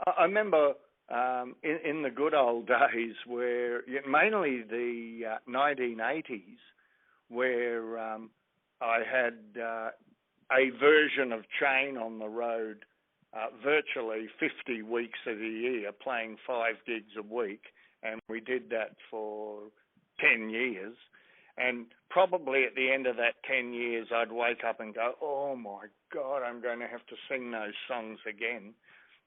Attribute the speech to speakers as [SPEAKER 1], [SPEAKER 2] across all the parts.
[SPEAKER 1] I remember in the good old days where, mainly the 1980s, where I had a version of Chain on the road virtually 50 weeks of the year, playing 5 gigs a week, and we did that for 10 years. And probably at the end of that 10 years, I'd wake up and go, oh my God, I'm going to have to sing those songs again.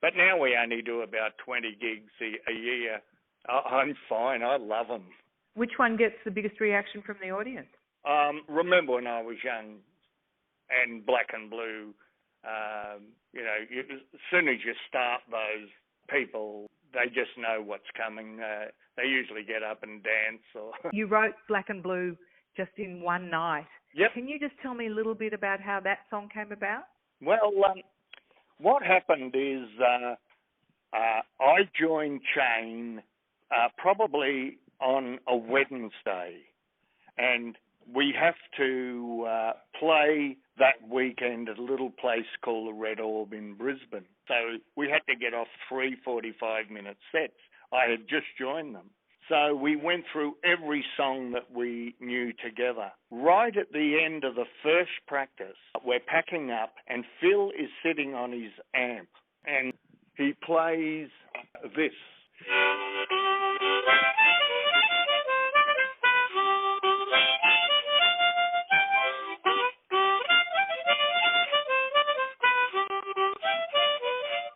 [SPEAKER 1] But now we only do about 20 gigs a year. I'm fine. I love them.
[SPEAKER 2] Which one gets the biggest reaction from the audience?
[SPEAKER 1] Remember when I was young and Black and Blue, as soon as you start those, people, they just know what's coming. They usually get up and dance. Or
[SPEAKER 2] You wrote Black and Blue just in one night.
[SPEAKER 1] Yep.
[SPEAKER 2] Can you just tell me a little bit about how that song came about?
[SPEAKER 1] Well, what happened is I joined Chain probably on a Wednesday, and we have to play that weekend at a little place called the Red Orb in Brisbane. So we had to get off 3 45-minute sets. I had just joined them. So we went through every song that we knew together. Right at the end of the first practice, we're packing up and Phil is sitting on his amp and he plays this.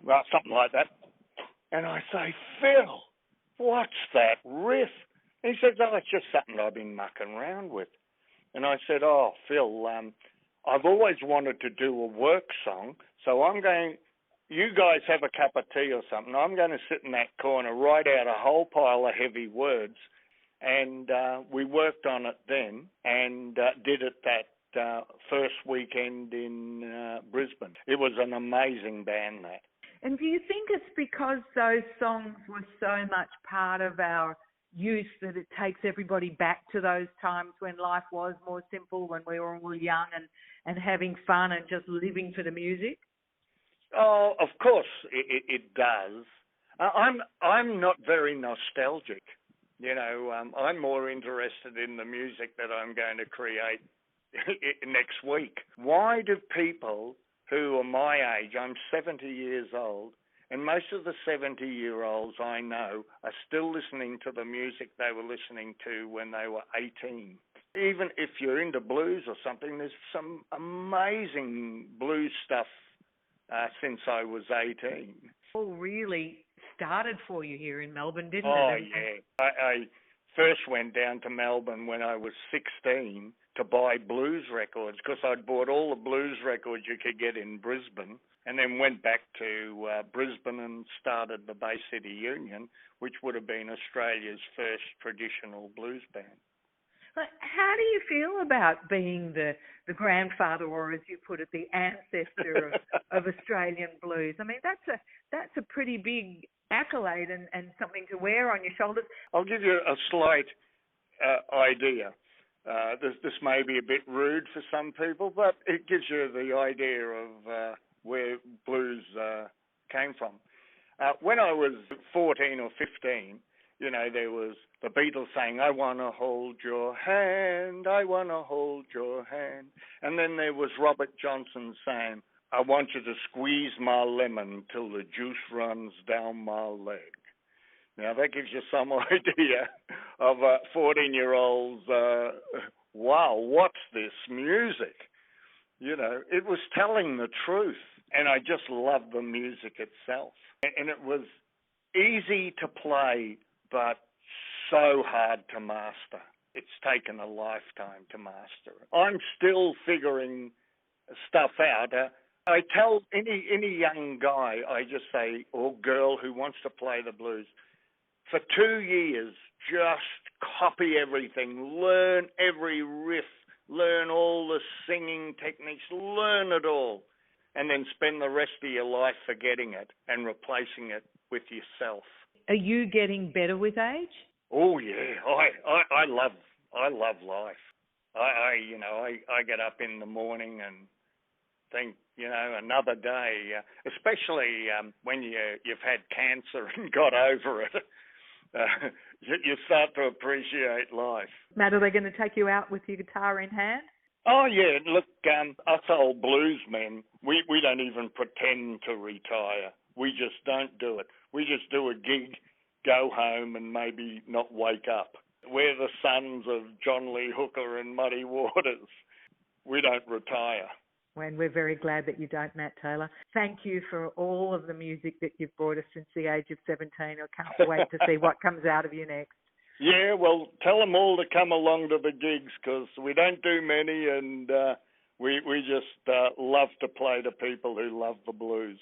[SPEAKER 1] Well, something like that. And I say, Phil, what's that riff? And he says, oh, it's just something I've been mucking around with. And I said, oh, Phil, I've always wanted to do a work song, so you guys have a cup of tea or something. I'm going to sit in that corner, write out a whole pile of heavy words. And we worked on it then and did it that first weekend in Brisbane. It was an amazing band, that.
[SPEAKER 2] And do you think it's because those songs were so much part of our youth that it takes everybody back to those times when life was more simple, when we were all young and having fun and just living for the music?
[SPEAKER 1] Oh, of course it does. I'm not very nostalgic. I'm more interested in the music that I'm going to create next week. Why do people who are my age, I'm 70 years old, and most of the 70-year-olds I know are still listening to the music they were listening to when they were 18. Even if you're into blues or something, there's some amazing blues stuff since I was 18.
[SPEAKER 2] It all really started for you here in Melbourne, didn't it?
[SPEAKER 1] Oh, yeah. I first went down to Melbourne when I was 16 to buy blues records because I'd bought all the blues records you could get in Brisbane and then went back to Brisbane and started the Bay City Union, which would have been Australia's first traditional blues band.
[SPEAKER 2] How do you feel about being the grandfather, or as you put it, the ancestor of Australian blues? I mean, that's a pretty big accolade and something to wear on your shoulders.
[SPEAKER 1] I'll give you a slight idea. This may be a bit rude for some people, but it gives you the idea of where blues came from. When I was 14 or 15, there was the Beatles saying, I want to hold your hand, I want to hold your hand. And then there was Robert Johnson saying, I want you to squeeze my lemon till the juice runs down my leg. Now, that gives you some idea of 14-year-olds, wow, what's this music? It was telling the truth, and I just loved the music itself. And it was easy to play, but so hard to master. It's taken a lifetime to master it. I'm still figuring stuff out. I tell any young guy, I just say, or girl who wants to play the blues, for 2 years, just copy everything, learn every riff, learn all the singing techniques, learn it all, and then spend the rest of your life forgetting it and replacing it with yourself.
[SPEAKER 2] Are you getting better with age?
[SPEAKER 1] Oh yeah, I love life. I get up in the morning and think, another day, especially when you've had cancer and got over it, you start to appreciate life.
[SPEAKER 2] Matt, are they going to take you out with your guitar in hand?
[SPEAKER 1] Oh, yeah, look, us old blues men, we don't even pretend to retire. We just don't do it. We just do a gig, go home and maybe not wake up. We're the sons of John Lee Hooker and Muddy Waters. We don't retire.
[SPEAKER 2] And we're very glad that you don't, Matt Taylor. Thank you for all of the music that you've brought us since the age of 17. I can't wait to see what comes out of you next.
[SPEAKER 1] Yeah, well, tell them all to come along to the gigs because we don't do many and we just love to play to people who love the blues.